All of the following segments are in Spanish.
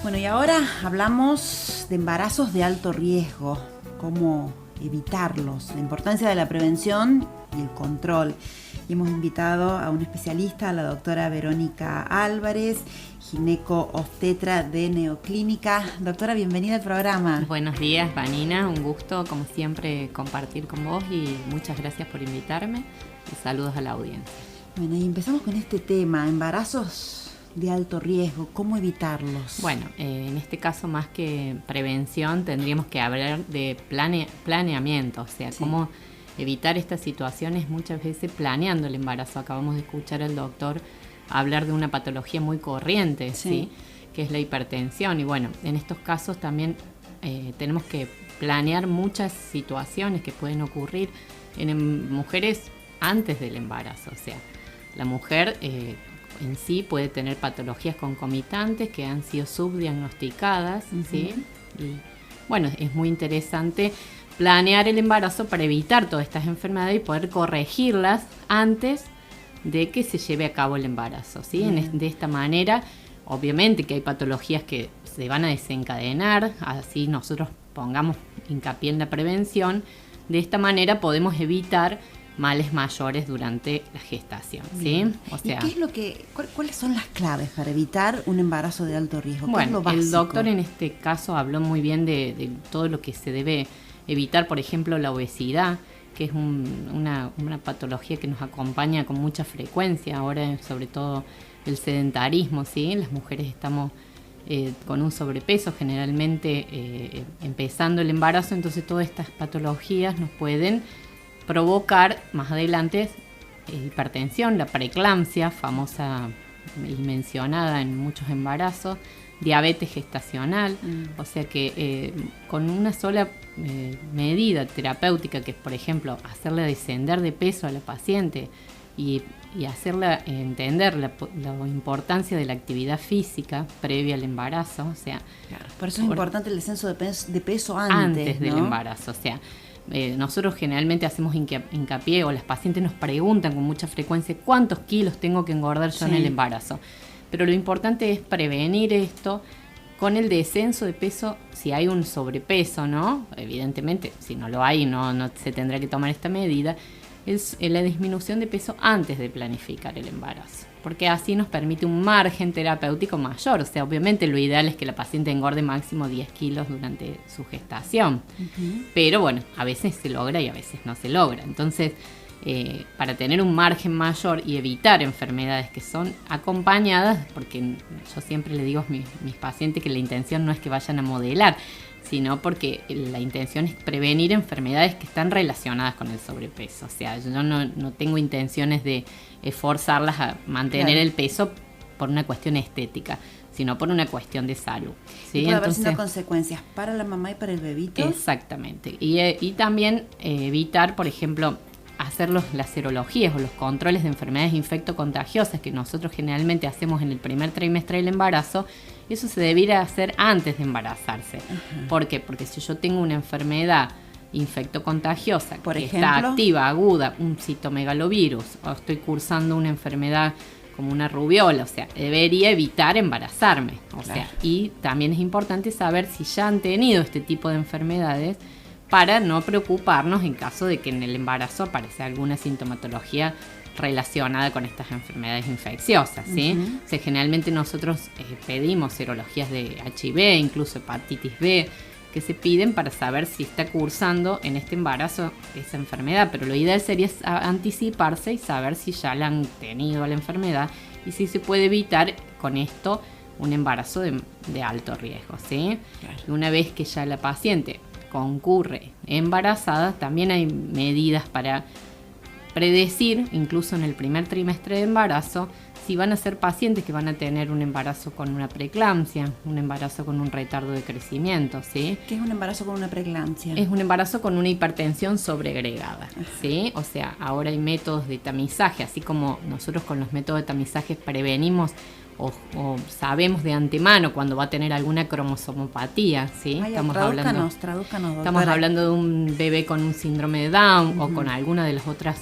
Bueno, y ahora hablamos de embarazos de alto riesgo, cómo evitarlos, la importancia de la prevención y el control. Y hemos invitado a un especialista, a la doctora Verónica Álvarez, gineco-obstetra de Neoclínica. Doctora, bienvenida al programa. Buenos días, Vanina. Un gusto, como siempre, compartir con vos y muchas gracias por invitarme. Y saludos a la audiencia. Bueno, y empezamos con este tema, embarazos de alto riesgo, ¿cómo evitarlos? Bueno, en este caso, más que prevención, tendríamos que hablar de planeamiento, o sea, cómo evitar estas situaciones muchas veces planeando el embarazo. Acabamos de escuchar al doctor hablar de una patología muy corriente, ¿sí? Que es la hipertensión. Y bueno, en estos casos también tenemos que planear muchas situaciones que pueden ocurrir en mujeres antes del embarazo. O sea, la mujer en sí puede tener patologías concomitantes que han sido subdiagnosticadas, ¿sí? Y bueno, es muy interesante planear el embarazo para evitar todas estas enfermedades y poder corregirlas antes de que se lleve a cabo el embarazo, ¿sí? De esta manera, obviamente que hay patologías que se van a desencadenar, así nosotros pongamos hincapié en la prevención. De esta manera podemos evitar males mayores durante la gestación, ¿sí? O sea, ¿y cuáles son las claves para evitar un embarazo de alto riesgo? ¿Qué es lo básico? El doctor en este caso habló muy bien de todo lo que se debe evitar, por ejemplo, la obesidad, que es una patología que nos acompaña con mucha frecuencia ahora, sobre todo el sedentarismo, ¿sí? Las mujeres estamos con un sobrepeso generalmente empezando el embarazo, entonces todas estas patologías nos pueden provocar más adelante hipertensión, la preeclampsia, famosa y mencionada en muchos embarazos, diabetes gestacional, o sea que con una sola medida terapéutica, que es por ejemplo hacerle descender de peso a la paciente y hacerla entender la importancia de la actividad física previa al embarazo, o sea, claro, por eso es importante el descenso de peso antes, ¿no? Del embarazo, o sea, nosotros generalmente hacemos hincapié, o las pacientes nos preguntan con mucha frecuencia cuántos kilos tengo que engordar yo en el embarazo, pero lo importante es prevenir esto con el descenso de peso si hay un sobrepeso, ¿no? Evidentemente, si no lo hay, no se tendrá que tomar esta medida. Es la disminución de peso antes de planificar el embarazo, porque así nos permite un margen terapéutico mayor. O sea, obviamente lo ideal es que la paciente engorde máximo 10 kilos durante su gestación, pero bueno, a veces se logra y a veces no se logra. Entonces, para tener un margen mayor y evitar enfermedades que son acompañadas, porque yo siempre le digo a mis pacientes que la intención no es que vayan a modelar, sino porque la intención es prevenir enfermedades que están relacionadas con el sobrepeso. O sea, yo no tengo intenciones de forzarlas a mantener el peso por una cuestión estética, sino por una cuestión de salud, ¿sí? Puede haber sido consecuencias para la mamá y para el bebito. Exactamente. Y también evitar, por ejemplo, hacer las serologías o los controles de enfermedades infectocontagiosas que nosotros generalmente hacemos en el primer trimestre del embarazo. Eso se debiera hacer antes de embarazarse. ¿Por qué? Porque si yo tengo una enfermedad infectocontagiosa por que ejemplo, está activa, aguda, un citomegalovirus, o estoy cursando una enfermedad como una rubiola, o sea, debería evitar embarazarme. O sea, y también es importante saber si ya han tenido este tipo de enfermedades para no preocuparnos en caso de que en el embarazo aparezca alguna sintomatología relacionada con estas enfermedades infecciosas, ¿sí? O sea, generalmente nosotros pedimos serologías de HIV, incluso hepatitis B, que se piden para saber si está cursando en este embarazo esa enfermedad, pero lo ideal sería anticiparse y saber si ya la han tenido la enfermedad y si se puede evitar con esto un embarazo de alto riesgo, ¿sí? Claro. Y una vez que ya la paciente concurre embarazada, también hay medidas para predecir, incluso en el primer trimestre de embarazo, si van a ser pacientes que van a tener un embarazo con una preeclampsia, un embarazo con un retardo de crecimiento, ¿sí? ¿Qué es un embarazo con una preeclampsia? Es un embarazo con una hipertensión sobreagregada, ¿sí? O sea, ahora hay métodos de tamizaje, así como nosotros con los métodos de tamizaje prevenimos o sabemos de antemano cuando va a tener alguna cromosomopatía, ¿sí? Tradúcanos, estamos hablando de un bebé con un síndrome de Down o con alguna de las otras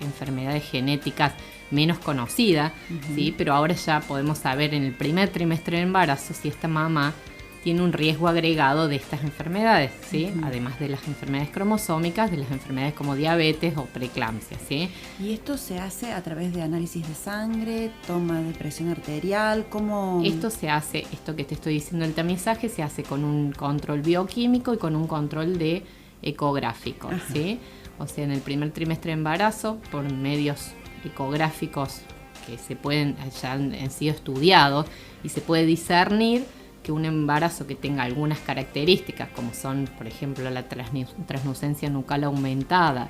enfermedades genéticas menos conocida, ¿sí? Pero ahora ya podemos saber en el primer trimestre del embarazo si esta mamá tiene un riesgo agregado de estas enfermedades, ¿sí? Además de las enfermedades cromosómicas, de las enfermedades como diabetes o preeclampsia, ¿sí? ¿Y esto se hace a través de análisis de sangre, toma de presión arterial? ¿Cómo? Esto se hace, esto que te estoy diciendo, el tamizaje se hace con un control bioquímico y con un control de ecográfico, ¿sí? O sea, en el primer trimestre de embarazo, por medios ecográficos que ya han sido estudiados y se puede discernir que un embarazo que tenga algunas características, como son, por ejemplo, la transnucencia nucal aumentada,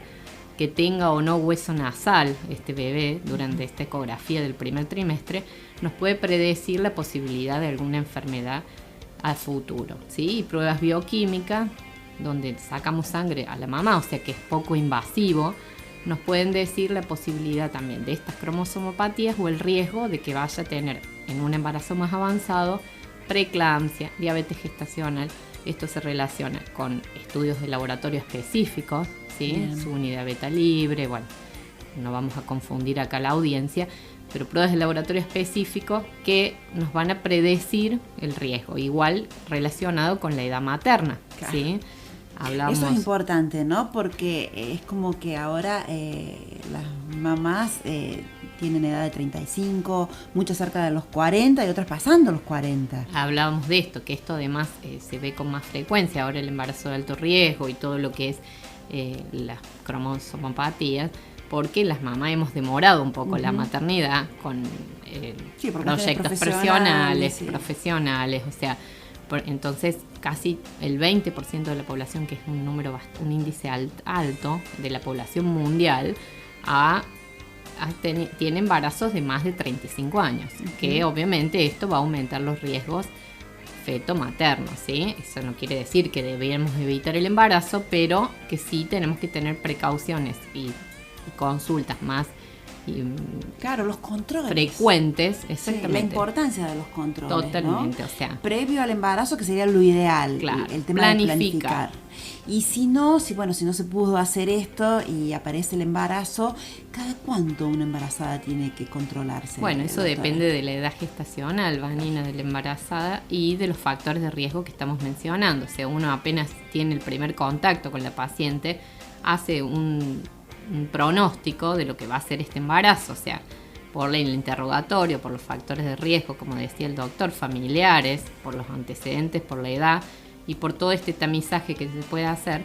que tenga o no hueso nasal este bebé durante esta ecografía del primer trimestre, nos puede predecir la posibilidad de alguna enfermedad a futuro, ¿sí? Y pruebas bioquímicas, donde sacamos sangre a la mamá, o sea que es poco invasivo, nos pueden decir la posibilidad también de estas cromosomopatías o el riesgo de que vaya a tener en un embarazo más avanzado preeclampsia, diabetes gestacional. Esto se relaciona con estudios de laboratorio específicos, ¿sí? Su unidad beta libre, bueno, no vamos a confundir acá la audiencia, pero pruebas de laboratorio específicos que nos van a predecir el riesgo, igual relacionado con la edad materna, ¿sí? Hablamos. Eso es importante, ¿no? Porque es como que ahora las mamás tienen edad de 35, muchas cerca de los 40 y otras pasando los 40. Hablábamos de esto, que esto además se ve con más frecuencia ahora el embarazo de alto riesgo y todo lo que es las cromosomopatías, porque las mamás hemos demorado un poco la maternidad con proyectos profesionales, o sea, entonces casi el 20% de la población, que es un índice alto de la población mundial, tiene embarazos de más de 35 años, que obviamente esto va a aumentar los riesgos feto-materno, ¿sí? Eso no quiere decir que debemos evitar el embarazo, pero que sí tenemos que tener precauciones y consultas más claro, los controles frecuentes, exactamente. Sí, la importancia de los controles, totalmente, ¿no? O sea, previo al embarazo, que sería lo ideal, claro, el tema de planificar. Y si no se pudo hacer esto y aparece el embarazo, ¿cada cuánto una embarazada tiene que controlarse? Bueno, eso depende de la edad gestacional, Vanina, de la embarazada y de los factores de riesgo que estamos mencionando. O sea, uno apenas tiene el primer contacto con la paciente, hace un pronóstico de lo que va a ser este embarazo, o sea, por el interrogatorio, por los factores de riesgo, como decía el doctor, familiares, por los antecedentes, por la edad y por todo este tamizaje que se puede hacer,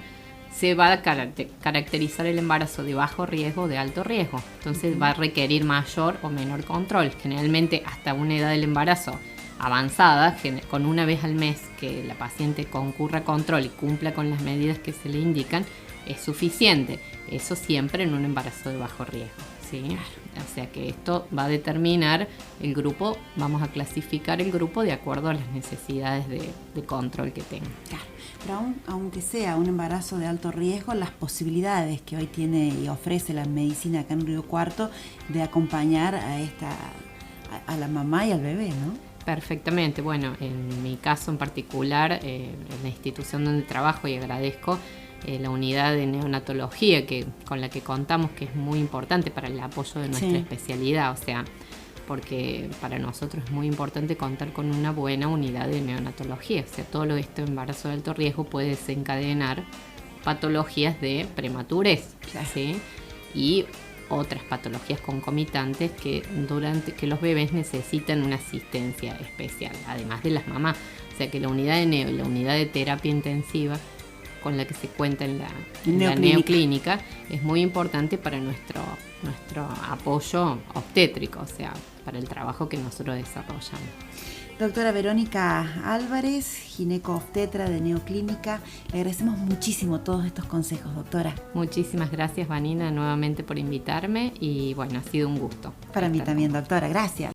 se va a caracterizar el embarazo de bajo riesgo o de alto riesgo. Entonces va a requerir mayor o menor control. Generalmente hasta una edad del embarazo avanzada, con una vez al mes que la paciente concurra a control y cumpla con las medidas que se le indican, es suficiente. Eso siempre en un embarazo de bajo riesgo, ¿sí? O sea que esto va a determinar el grupo, vamos a clasificar el grupo de acuerdo a las necesidades de control que tenga. Claro, pero aunque sea un embarazo de alto riesgo, las posibilidades que hoy tiene y ofrece la medicina acá en Río Cuarto de acompañar a la mamá y al bebé, ¿no? Perfectamente. Bueno, en mi caso en particular, en la institución donde trabajo, y agradezco la unidad de neonatología con la que contamos, que es muy importante para el apoyo de nuestra especialidad, o sea, porque para nosotros es muy importante contar con una buena unidad de neonatología, o sea, todo este embarazo de alto riesgo puede desencadenar patologías de prematurez, ¿sí? Y otras patologías concomitantes que los bebés necesitan una asistencia especial, además de las mamás. O sea que la unidad de neo y la unidad de terapia intensiva con la que se cuenta en la neoclínica es muy importante para nuestro apoyo obstétrico, o sea, para el trabajo que nosotros desarrollamos. Doctora Verónica Álvarez, gineco-obstetra de Neoclínica, le agradecemos muchísimo todos estos consejos, doctora. Muchísimas gracias, Vanina, nuevamente por invitarme y bueno, ha sido un gusto. Para mí también, doctora, gracias.